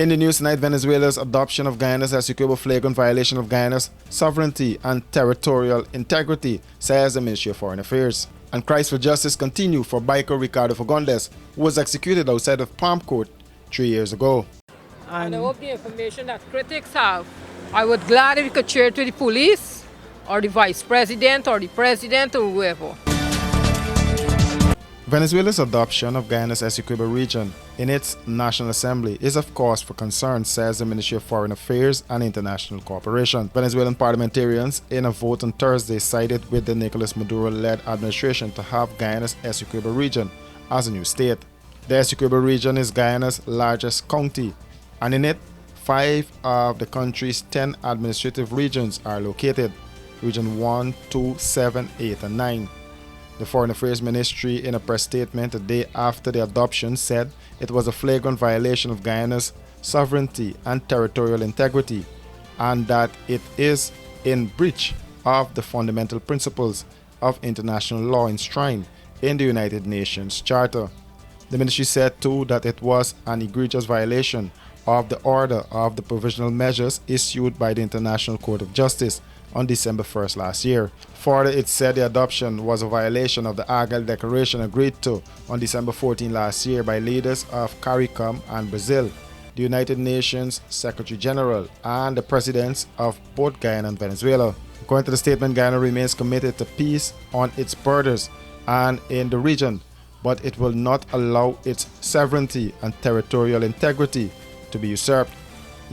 In the news tonight, Venezuela's adoption of Guyana's Essequibo flagrant violation of Guyana's sovereignty and territorial integrity, says the Ministry of Foreign Affairs. And cries for justice continue for biker Ricardo Fagundes, who was executed outside of Palm Court 3 years ago. And I hope the information that critics have, I would glad if we could share it to the police or the vice president or the president or whoever. Venezuela's adoption of Guyana's Essequibo region in its National Assembly is of cause for concern, says the Ministry of Foreign Affairs and International Cooperation. Venezuelan parliamentarians in a vote on Thursday sided with the Nicolas Maduro-led administration to have Guyana's Essequibo region as a new state. The Essequibo region is Guyana's largest county, and in it, 5 of the country's 10 administrative regions are located: Region 1, 2, 7, 8, and 9. The Foreign Affairs Ministry, in a press statement the day after the adoption, said it was a flagrant violation of Guyana's sovereignty and territorial integrity, and that it is in breach of the fundamental principles of international law enshrined in the United Nations Charter. The ministry said too that it was an egregious violation of the order of the provisional measures issued by the International Court of Justice on December 1st last year. Further, it said the adoption was a violation of the Argyle Declaration agreed to on December 14 last year by leaders of CARICOM and Brazil, the United Nations Secretary General, and the presidents of both Guyana and Venezuela. According to the statement, Guyana remains committed to peace on its borders and in the region, but it will not allow its sovereignty and territorial integrity to be usurped.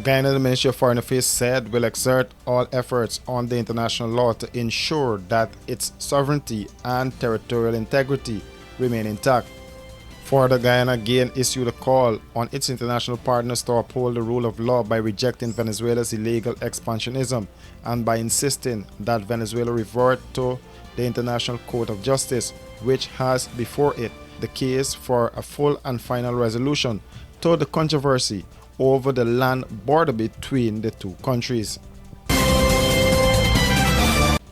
Guyana, the Ministry of Foreign Affairs said, will exert all efforts on the international law to ensure that its sovereignty and territorial integrity remain intact. Further, Guyana again issued a call on its international partners to uphold the rule of law by rejecting Venezuela's illegal expansionism and by insisting that Venezuela revert to the International Court of Justice, which has before it the case for a full and final resolution to the controversy over the land border between the two countries.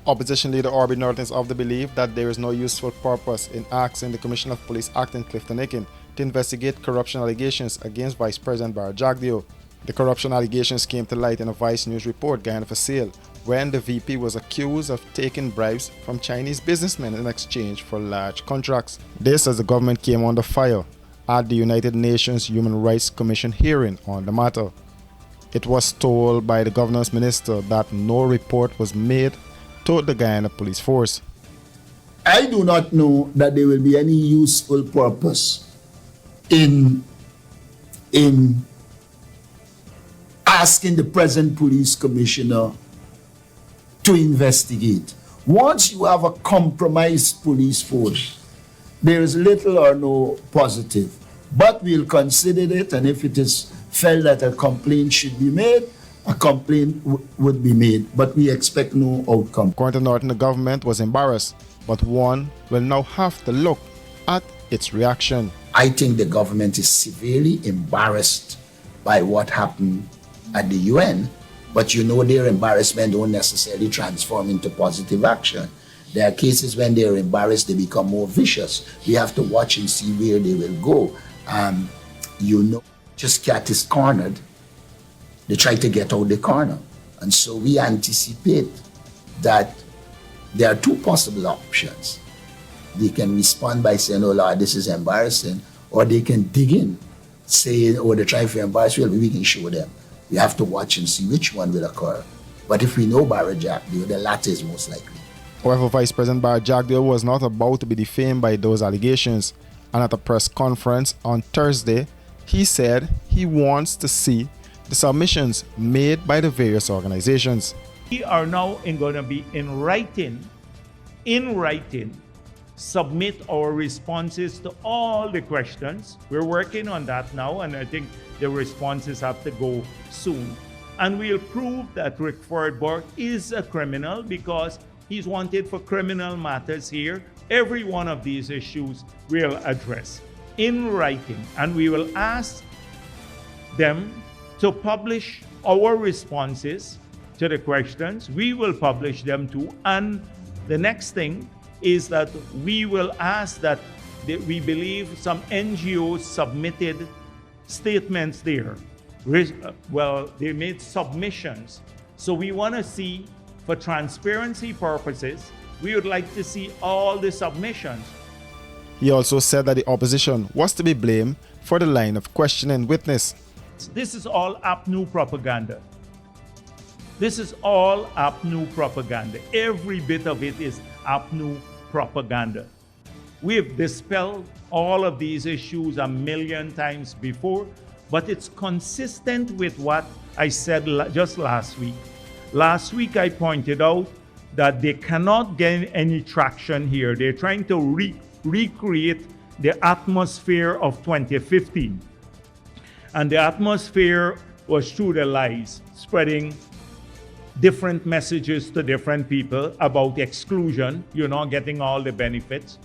Opposition leader Orbie Norton is of the belief that there is no useful purpose in asking the Commissioner of Police acting Clifton Aiken to investigate corruption allegations against Vice President Barra Jagdeo. The corruption allegations came to light in a Vice News report, Guyana for Sale, when the VP was accused of taking bribes from Chinese businessmen in exchange for large contracts. This as the government came under fire at the United Nations Human Rights Commission hearing on the matter. It was told by the governor's minister that no report was made to the Guyana Police Force. I do not know that there will be any useful purpose in asking the present police commissioner to investigate. Once you have a compromised police force, there is little or no positive, but we'll consider it, and if it is felt that a complaint should be made, a complaint would be made, but we expect no outcome. According to Norton, the government was embarrassed, but one will now have to look at its reaction. I think the government is severely embarrassed by what happened at the UN, but you know their embarrassment don't necessarily transform into positive action. There are cases when they're embarrassed, they become more vicious. We have to watch and see where they will go. Just cat is cornered, they try to get out the corner. And so we anticipate that there are two possible options. They can respond by saying, oh Lord, this is embarrassing, or they can dig in, say, oh, they're trying to embarrass, well, we can show them. We have to watch and see which one will occur. But if we know Barra Jagdeo, the latter is most likely. However, Vice President Barra Jagdeo was not about to be defamed by those allegations, and at a press conference on Thursday, he said he wants to see the submissions made by the various organizations. We are now going to be in writing, submit our responses to all the questions. We're working on that now, and I think the responses have to go soon. And we'll prove that Rick Fordborg is a criminal because he's wanted for criminal matters here. Every one of these issues we'll address in writing, and we will ask them to publish our responses to the questions. We will publish them too. And the next thing is that we will ask that we believe some NGOs submitted statements there. they made submissions. So we want to see, for transparency purposes, we would like to see all the submissions. He also said that the opposition was to be blamed for the line of questioning witness. This is all APNU propaganda. This is all APNU propaganda. Every bit of it is APNU propaganda. We have dispelled all of these issues a million times before, but it's consistent with what I said just last week. Last week I pointed out that they cannot get any traction here. They're trying to recreate the atmosphere of 2015. And the atmosphere was through the lies, spreading different messages to different people about exclusion, you're not getting all the benefits.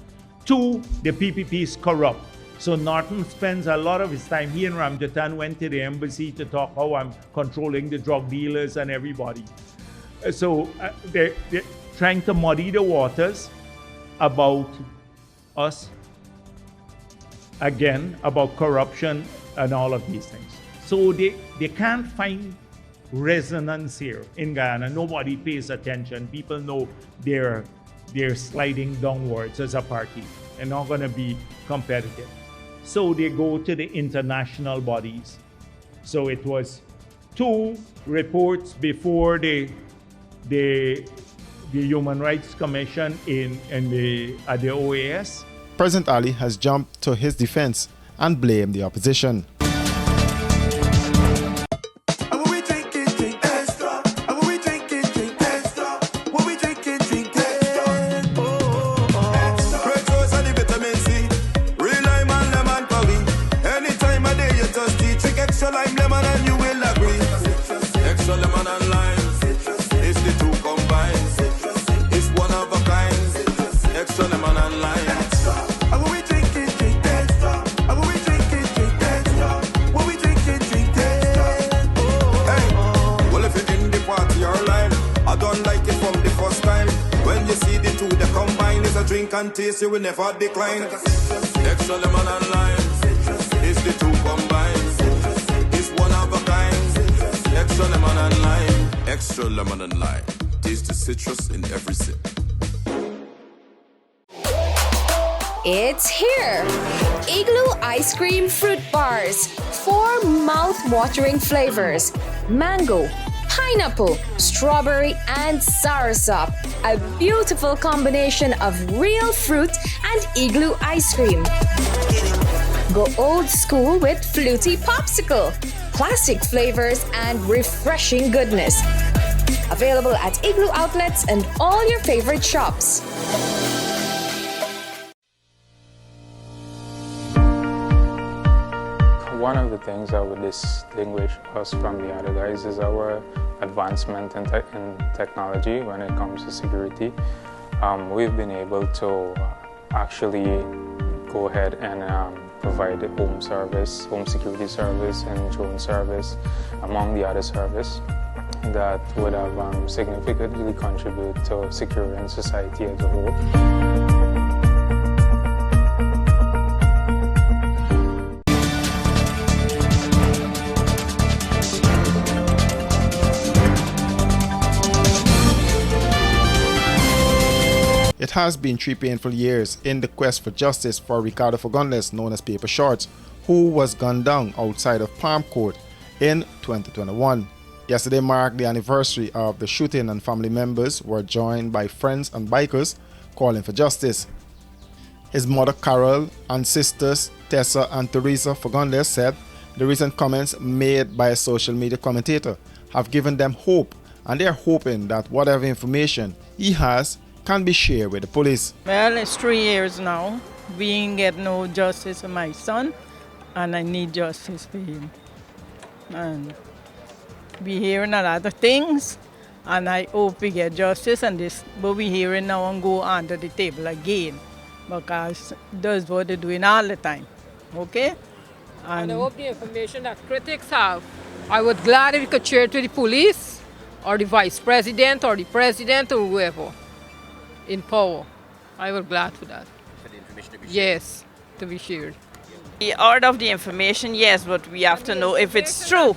2, the PPP is corrupt. So Norton spends a lot of his time, he and Ramjatan went to the embassy to talk how I'm controlling the drug dealers and everybody. So they're trying to muddy the waters about us, again, about corruption and all of these things. So they can't find resonance here in Guyana. Nobody pays attention. People know they're sliding downwards as a party and not going to be competitive. So they go to the international bodies. So it was 2 reports before the Human Rights Commission at the OAS. President Ali has jumped to his defense and blamed the opposition. Drink and taste, you will never decline. Extra lemon and lime, it's the 2 combined. It's one of a kind. Extra lemon and lime, extra lemon and lime. Taste the citrus in every sip. It's here! Igloo Ice Cream Fruit Bars. 4 mouth-watering flavors. Mango, pineapple, strawberry, and soursop. A beautiful combination of real fruit and Igloo ice cream. Go old school with Fruity Popsicle. Classic flavors and refreshing goodness. Available at Igloo outlets and all your favorite shops. One of the things that would distinguish us from the other guys is our advancement in technology when it comes to security. We've been able to actually go ahead and provide home security service and drone service, among the other service that would have significantly contributed to securing society as a whole. It has been 3 painful years in the quest for justice for Ricardo Fagundes, known as Paper Shorts, who was gunned down outside of Palm Court in 2021. Yesterday marked the anniversary of the shooting, and family members were joined by friends and bikers calling for justice. His mother Carol and sisters Tessa and Teresa Fagundes said the recent comments made by a social media commentator have given them hope, and they are hoping that whatever information he has can be shared with the police. Well, it's 3 years now. We ain't get no justice for my son, and I need justice for him. And we hearing a lot of things, and I hope we get justice and this, but we hearing now and go under the table again, because that's what they're doing all the time, okay? And I hope the information that critics have, I would glad if you could share it to the police, or the vice president, or the president, or whoever in power. I would glad for that. For the information to be shared? Yes, to be shared. The order of the information, yes, but we have to know if it's true.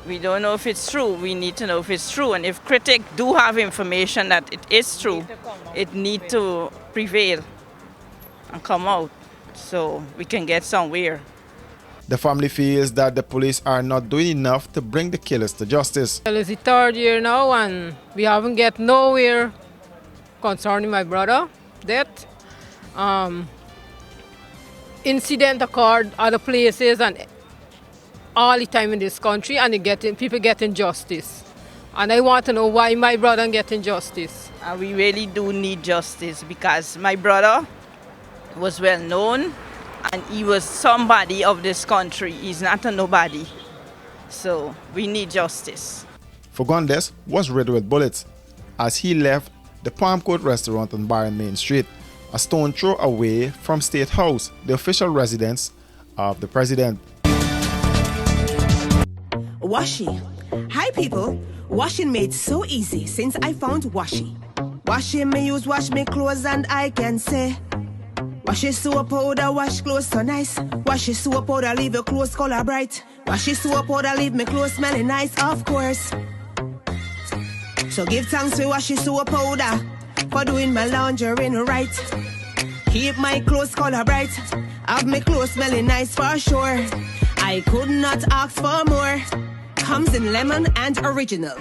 We don't know if it's true. We need to know if it's true. And if critics do have information that it is true, it need to prevail and come out so we can get somewhere. The family feels that the police are not doing enough to bring the killers to justice. Well, it's the third year now and we haven't get nowhere concerning my brother death. Incident occurred other places and all the time in this country, and people getting justice. And I want to know why my brother getting justice. We really do need justice because my brother was well known and he was somebody of this country. He's not a nobody. So we need justice. Fagundes was riddled with bullets as he left the Palm Court restaurant on Byron Main Street, a stone throw away from State House, the official residence of the president. Washi. Hi people. Washing made so easy since I found Washi. Washing me use wash me clothes and I can say Washi soap powder wash clothes so nice. Washi soap powder leave your clothes color bright. Washi soap powder leave me clothes smelling nice, of course. So give thanks to Washi soap powder for doing my laundry right. Keep my clothes color bright. Have my clothes smelling nice for sure. I could not ask for more. Comes in lemon and original.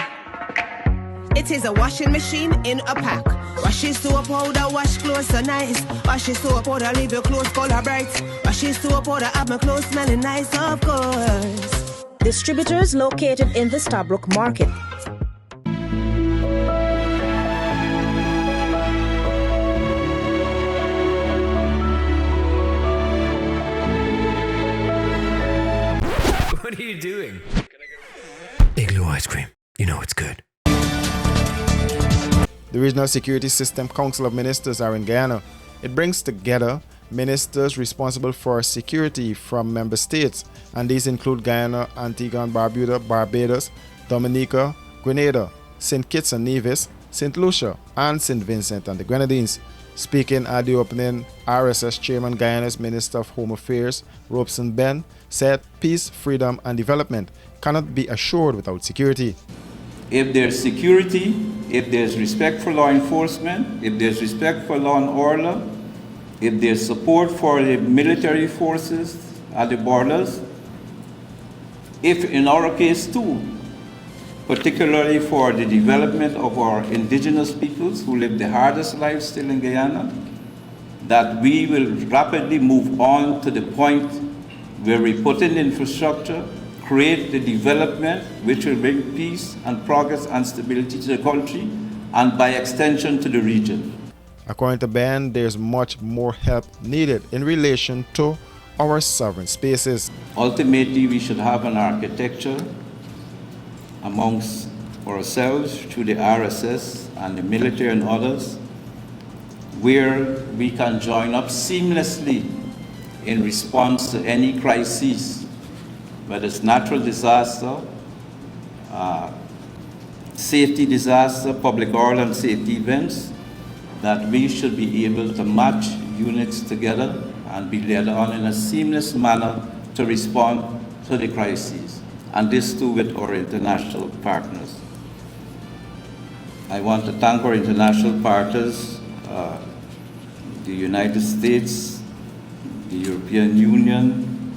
It is a washing machine in a pack. Washi soap powder wash clothes so nice. Washi soap powder leave your clothes color bright. Washi soap powder have my clothes smelling nice, of course. Distributors located in the Stabrook Market. What are you doing? Igloo ice cream. You know it's good. The Regional Security System Council of Ministers are in Guyana. It brings together ministers responsible for security from member states, and these include Guyana, Antigua and Barbuda, Barbados, Dominica, Grenada, St. Kitts and Nevis, St. Lucia, and St. Vincent and the Grenadines. Speaking at the opening, RSS Chairman Guyana's Minister of Home Affairs, Robeson Ben, said peace, freedom and development cannot be assured without security. If there's security, if there's respect for law enforcement, if there's respect for law and order, if there's support for the military forces at the borders, if in our case too, particularly for the development of our indigenous peoples who live the hardest lives still in Guyana, that we will rapidly move on to the point where we put in infrastructure, create the development which will bring peace and progress and stability to the country and by extension to the region. According to Ben, there's much more help needed in relation to our sovereign spaces. Ultimately, we should have an architecture amongst ourselves through the RSS and the military and others where we can join up seamlessly in response to any crisis, whether it's natural disaster, safety disaster, public order and safety events, that we should be able to match units together and be led on in a seamless manner to respond to the crises, and this too with our international partners. I want to thank our international partners, the United States, the European Union,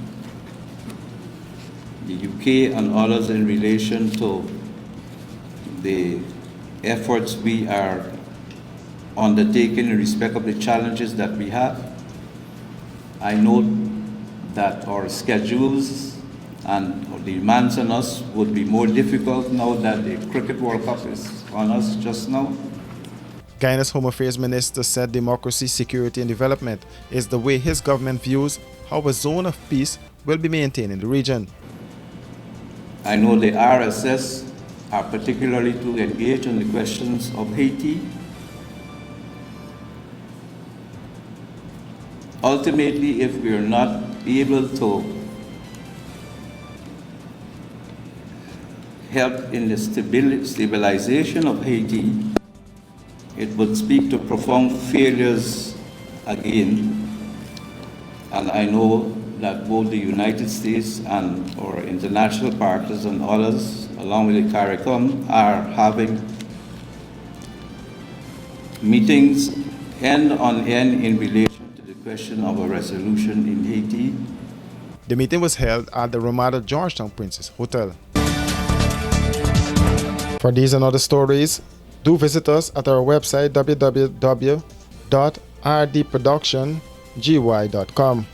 the UK and others in relation to the efforts we are undertaking in respect of the challenges that we have. I know that our schedules and the demands on us would be more difficult now that the Cricket World Cup is on us just now. Guyana's Home Affairs Minister said democracy, security and development is the way his government views how a zone of peace will be maintained in the region. I know the RSS are particularly to engage in the questions of Haiti. Ultimately, if we are not able to help in the stabilization of Haiti, it would speak to profound failures again. And I know that both the United States and our international partners and others, along with the CARICOM, are having meetings end on end in relation to the question of a resolution in Haiti. The meeting was held at the Ramada Georgetown Princess Hotel. For these and other stories, do visit us at our website www.rdproductiongy.com.